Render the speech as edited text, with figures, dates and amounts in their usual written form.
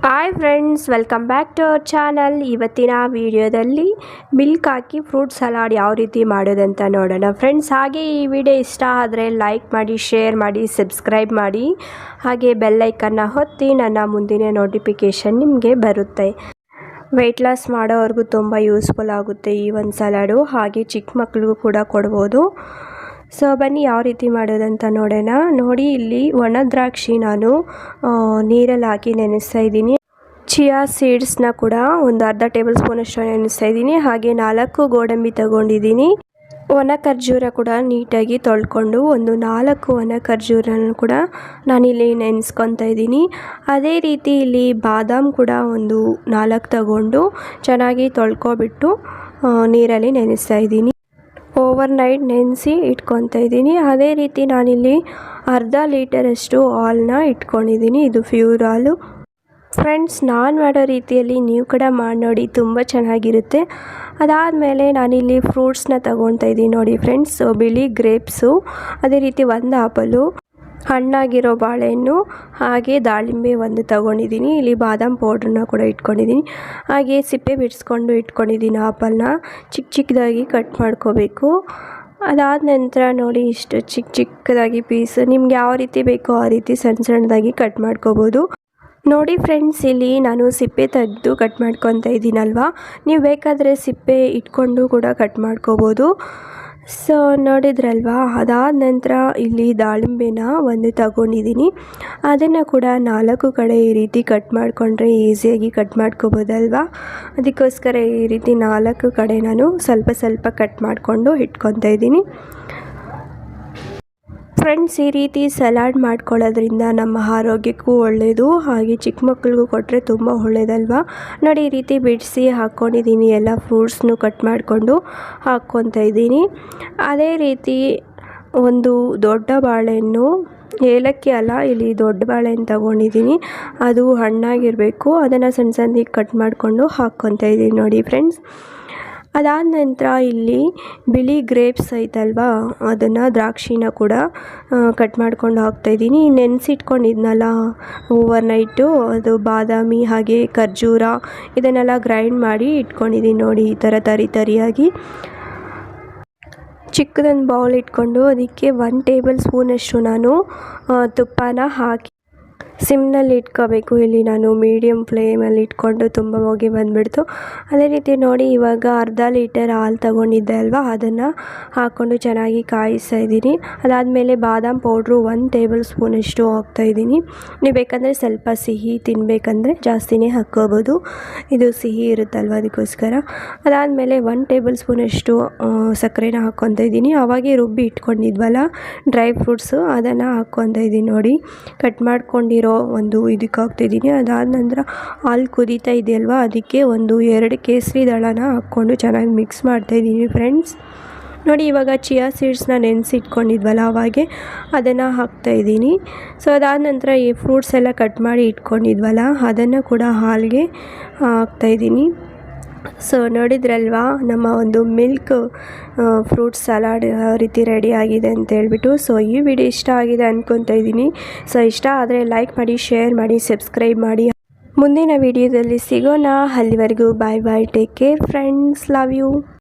Hi friends, welcome back to our channel. ಇವತ್ತಿನ ವಿಡಿಯೋದಲ್ಲಿ milk ಹಾಕಿ fruit salad ಯಾವ ರೀತಿ ಮಾಡೋದಂತ ನೋಡೋಣ ಫ್ರೆಂಡ್ಸ್. ಹಾಗೆ ಈ ವಿಡಿಯೋ ಇಷ್ಟ ಆದರೆ ಲೈಕ್ ಮಾಡಿ, ಶೇರ್ ಮಾಡಿ, ಸಬ್ಸ್ಕ್ರೈಬ್ ಮಾಡಿ, ಹಾಗೆ ಬೆಲ್ ಐಕನ್ನ ಒತ್ತಿ ನನ್ನ ಮುಂದಿನ ನೋಟಿಫಿಕೇಷನ್ ನಿಮಗೆ ಬರುತ್ತೆ. ವೆಯ್ಟ್ ಲಾಸ್ ಮಾಡೋವ್ರಿಗೂ ತುಂಬ ಯೂಸ್ಫುಲ್ ಆಗುತ್ತೆ ಈ ಒಂದು ಸಲಾಡು. ಹಾಗೆ ಚಿಕ್ಕ ಮಕ್ಕಳಿಗೂ ಕೂಡ ಕೊಡ್ಬೋದು. ಸೊ ಬನ್ನಿ ಯಾವ ರೀತಿ ಮಾಡೋದಂತ ನೋಡೋಣ. ನೋಡಿ, ಇಲ್ಲಿ ಒಣ ದ್ರಾಕ್ಷಿ ನಾನು ನೀರಲ್ಲಿ ಹಾಕಿ ನೆನೆಸ್ತಾ ಇದ್ದೀನಿ. ಚಿಯಾ ಸೀಡ್ಸ್ನ ಕೂಡ ಒಂದು ಅರ್ಧ ಟೇಬಲ್ ಸ್ಪೂನಷ್ಟು ನೆನೆಸ್ತಾ ಇದ್ದೀನಿ. ಹಾಗೆ 4 ಗೋಡಂಬಿ ತಗೊಂಡಿದ್ದೀನಿ. ಒಣ ಖರ್ಜೂರ ಕೂಡ ನೀಟಾಗಿ ತೊಳ್ಕೊಂಡು ಒಂದು 4 ಒಣ ಖರ್ಜೂರನ ಕೂಡ ನಾನಿಲ್ಲಿ ನೆನೆಸ್ಕೊತಾ ಇದ್ದೀನಿ. ಅದೇ ರೀತಿ ಇಲ್ಲಿ ಬಾದಾಮ್ ಕೂಡ ಒಂದು 4 ತಗೊಂಡು ಚೆನ್ನಾಗಿ ತೊಳ್ಕೊಬಿಟ್ಟು ನೀರಲ್ಲಿ ನೆನೆಸ್ತಾ ಇದ್ದೀನಿ. ಓವರ್ ನೈಟ್ ನೆನೆಸಿ ಇಟ್ಕೊತಾ ಇದ್ದೀನಿ. ಅದೇ ರೀತಿ ನಾನಿಲ್ಲಿ ಅರ್ಧ ಲೀಟರಷ್ಟು ಹಾಲನ್ನ ಇಟ್ಕೊಂಡಿದ್ದೀನಿ. ಇದು ಪ್ಯೂರ್ ಹಾಲು ಫ್ರೆಂಡ್ಸ್. ನಾನು ಮಾಡೋ ರೀತಿಯಲ್ಲಿ ನೀವು ಕೂಡ ಮಾಡಿ ನೋಡಿ, ತುಂಬ ಚೆನ್ನಾಗಿರುತ್ತೆ. ಅದಾದಮೇಲೆ ನಾನಿಲ್ಲಿ ಫ್ರೂಟ್ಸ್ನ ತೊಗೊತಾ ಇದ್ದೀನಿ ನೋಡಿ ಫ್ರೆಂಡ್ಸ್. ಬಿಳಿ ಗ್ರೇಪ್ಸು, ಅದೇ ರೀತಿ ಒಂದು ಆಪಲು, ಹಣ್ಣಾಗಿರೋ ಬಾಳೆಹಣ್ಣು, ಹಾಗೆ ದಾಳಿಂಬೆ ಒಂದು ತಗೊಂಡಿದ್ದೀನಿ. ಇಲ್ಲಿ ಬಾದಾಮ್ ಪೌಡ್ರನ್ನ ಕೂಡ ಇಟ್ಕೊಂಡಿದ್ದೀನಿ. ಹಾಗೆ ಸಿಪ್ಪೆ ಬಿಡಿಸ್ಕೊಂಡು ಇಟ್ಕೊಂಡಿದ್ದೀನಿ. ಆಪಲ್ನ ಚಿಕ್ಕದಾಗಿ ಕಟ್ ಮಾಡ್ಕೋಬೇಕು. ಅದಾದ ನಂತರ ನೋಡಿ, ಇಷ್ಟು ಚಿಕ್ಕದಾಗಿ ಪೀಸ್ ನಿಮ್ಗೆ ಯಾವ ರೀತಿ ಬೇಕೋ ಆ ರೀತಿ ಸಣ್ಣದಾಗಿ ಕಟ್ ಮಾಡ್ಕೋಬೋದು. ನೋಡಿ ಫ್ರೆಂಡ್ಸ್, ಇಲ್ಲಿ ನಾನು ಸಿಪ್ಪೆ ತೆಗೆದು ಕಟ್ ಮಾಡ್ಕೊತಾ ಇದ್ದೀನಲ್ವ, ನೀವು ಬೇಕಾದರೆ ಸಿಪ್ಪೆ ಇಟ್ಕೊಂಡು ಕೂಡ ಕಟ್ ಮಾಡ್ಕೋಬೋದು. ಸೊ ನೋಡಿದ್ರಲ್ವಾ. ಅದಾದ ನಂತರ ಇಲ್ಲಿ ದಾಳಿಂಬೆನ ಒಂದು ತಗೊಂಡಿದ್ದೀನಿ. ಅದನ್ನು ಕೂಡ 4 ಕಡೆ ಈ ರೀತಿ ಕಟ್ ಮಾಡಿಕೊಂಡ್ರೆ ಈಸಿಯಾಗಿ ಕಟ್ ಮಾಡ್ಕೋಬೋದಲ್ವಾ. ಅದಕ್ಕೋಸ್ಕರ ಈ ರೀತಿ 4 ಕಡೆ ನಾನು ಸ್ವಲ್ಪ ಕಟ್ ಮಾಡಿಕೊಂಡು ಇಟ್ಕೊತಾ ಇದ್ದೀನಿ ಫ್ರೆಂಡ್ಸ್. ಈ ರೀತಿ ಸಲಾಡ್ ಮಾಡ್ಕೊಳ್ಳೋದ್ರಿಂದ ನಮ್ಮ ಆರೋಗ್ಯಕ್ಕೂ ಒಳ್ಳೆಯದು, ಹಾಗೆ ಚಿಕ್ಕ ಮಕ್ಕಳಿಗೂ ಕೊಟ್ಟರೆ ತುಂಬ ಒಳ್ಳೆಯದಲ್ವಾ. ನೋಡಿ, ಈ ರೀತಿ ಬಿಡಿಸಿ ಹಾಕ್ಕೊಂಡಿದ್ದೀನಿ. ಎಲ್ಲ ಫ್ರೂಟ್ಸ್ನು ಕಟ್ ಮಾಡಿಕೊಂಡು ಹಾಕ್ಕೊತಾ ಇದ್ದೀನಿ. ಅದೇ ರೀತಿ ಒಂದು ದೊಡ್ಡ ಬಾಳೆಹಣ್ಣು, ಏಲಕ್ಕಿ ಅಲ್ಲ, ಇಲ್ಲಿ ದೊಡ್ಡ ಬಾಳೆಹಣ್ಣು ತಗೊಂಡಿದ್ದೀನಿ. ಅದು ಹಣ್ಣಾಗಿರಬೇಕು. ಅದನ್ನು ಸಣ್ಣದಾಗಿ ಕಟ್ ಮಾಡಿಕೊಂಡು ಹಾಕ್ಕೊತಾ ಇದ್ದೀನಿ ನೋಡಿ ಫ್ರೆಂಡ್ಸ್. ಅದಾದ ನಂತರ ಇಲ್ಲಿ ಬಿಳಿ ಗ್ರೇಪ್ಸ್ ಐತಲ್ವಾ, ಅದನ್ನು ದ್ರಾಕ್ಷಿನ ಕೂಡ ಕಟ್ ಮಾಡ್ಕೊಂಡು ಹಾಕ್ತಾಯಿದ್ದೀನಿ. ನೆನೆಸಿಟ್ಕೊಂಡಿದ್ನಲ್ಲ ಓವರ್ ನೈಟು, ಅದು ಬಾದಾಮಿ ಹಾಗೆ ಖರ್ಜೂರ ಇದನ್ನೆಲ್ಲ ಗ್ರೈಂಡ್ ಮಾಡಿ ಇಟ್ಕೊಂಡಿದ್ದೀನಿ ನೋಡಿ. ಈ ಥರ ತರಿಯಾಗಿ ಚಿಕ್ಕದೊಂದು ಬೌಲ್ ಇಟ್ಕೊಂಡು ಅದಕ್ಕೆ 1 ಟೇಬಲ್ ಸ್ಪೂನಷ್ಟು ನಾನು ತುಪ್ಪನ ಹಾಕಿ ಸಿಮ್ನಲ್ಲಿ ಇಟ್ಕೋಬೇಕು. ಇಲ್ಲಿ ನಾನು ಮೀಡಿಯಮ್ ಫ್ಲೇಮಲ್ಲಿ ಇಟ್ಕೊಂಡು ತುಂಬ ಹೊಗೆ ಬಂದುಬಿಡ್ತು. ಅದೇ ರೀತಿ ನೋಡಿ, ಇವಾಗ ಅರ್ಧ ಲೀಟರ್ ಹಾಲು ತಗೊಂಡಿದ್ದೆ ಅಲ್ವಾ, ಅದನ್ನು ಹಾಕ್ಕೊಂಡು ಚೆನ್ನಾಗಿ ಕಾಯಿಸ್ತಾ ಇದ್ದೀನಿ. ಅದಾದಮೇಲೆ ಬಾದಾಮ್ ಪೌಡ್ರು 1 ಟೇಬಲ್ ಸ್ಪೂನಷ್ಟು ಹಾಕ್ತಾಯಿದ್ದೀನಿ. ನೀವು ಬೇಕಂದರೆ ಸ್ವಲ್ಪ ಸಿಹಿ ತಿನ್ನಬೇಕಂದ್ರೆ ಜಾಸ್ತಿನೇ ಹಾಕ್ಕೋಬೋದು, ಇದು ಸಿಹಿ ಇರುತ್ತಲ್ವ ಅದಕ್ಕೋಸ್ಕರ. ಅದಾದಮೇಲೆ 1 ಟೇಬಲ್ ಸ್ಪೂನಷ್ಟು ಸಕ್ಕರೆನ ಹಾಕ್ಕೊತಾ ಇದ್ದೀನಿ. ಆವಾಗೇ ರುಬ್ಬಿ ಇಟ್ಕೊಂಡಿದ್ವಲ್ಲ ಡ್ರೈ ಫ್ರೂಟ್ಸು, ಅದನ್ನು ಹಾಕ್ಕೊತಾ ಇದ್ದೀನಿ ನೋಡಿ. ಕಟ್ ಮಾಡ್ಕೊಂಡಿರೋ ಒಂದು ಇದಕ್ಕೆ ಹಾಕ್ತಿದ್ದೀನಿ. ಅದಾದ ನಂತರ ಹಾಲು ಕುದೀತಾ ಇದೆಯಲ್ವ, ಅದಕ್ಕೆ ಒಂದು 2 ಕೇಸರಿ ದಳನ ಹಾಕ್ಕೊಂಡು ಚೆನ್ನಾಗಿ ಮಿಕ್ಸ್ ಮಾಡ್ತಾಯಿದ್ದೀನಿ ಫ್ರೆಂಡ್ಸ್. ನೋಡಿ, ಇವಾಗ ಚಿಯಾ ಸೀಡ್ಸ್ನ ನೆನೆಸಿಟ್ಕೊಂಡಿದ್ವಲ್ಲ ಅವಾಗೆ ಅದನ್ನು ಹಾಕ್ತಾಯಿದ್ದೀನಿ. ಸೊ ಅದಾದ ನಂತರ ಈ ಫ್ರೂಟ್ಸ್ ಎಲ್ಲ ಕಟ್ ಮಾಡಿ ಇಟ್ಕೊಂಡಿದ್ವಲ್ಲ ಅದನ್ನು ಕೂಡ ಹಾಲಿಗೆ ಹಾಕ್ತಾಯಿದ್ದೀನಿ. ಸೊ ನೋಡಿದ್ರಲ್ವಾ, ನಮ್ಮ ಒಂದು ಮಿಲ್ಕ್ ಫ್ರೂಟ್ ಸಲಾಡ್ ಯಾವ ರೀತಿ ರೆಡಿ ಆಗಿದೆ ಅಂತ ಹೇಳ್ಬಿಟ್ಟು. ಸೊ ಈ ವಿಡಿಯೋ ಇಷ್ಟ ಆಗಿದೆ ಅಂದ್ಕೊತಾ ಇದ್ದೀನಿ. ಸೊ ಇಷ್ಟ ಆದರೆ ಲೈಕ್ ಮಾಡಿ, ಶೇರ್ ಮಾಡಿ, ಸಬ್ಸ್ಕ್ರೈಬ್ ಮಾಡಿ. ಮುಂದಿನ ವಿಡಿಯೋದಲ್ಲಿ ಸಿಗೋಣ. ಅಲ್ಲಿವರೆಗೂ bye bye, take care friends, love you.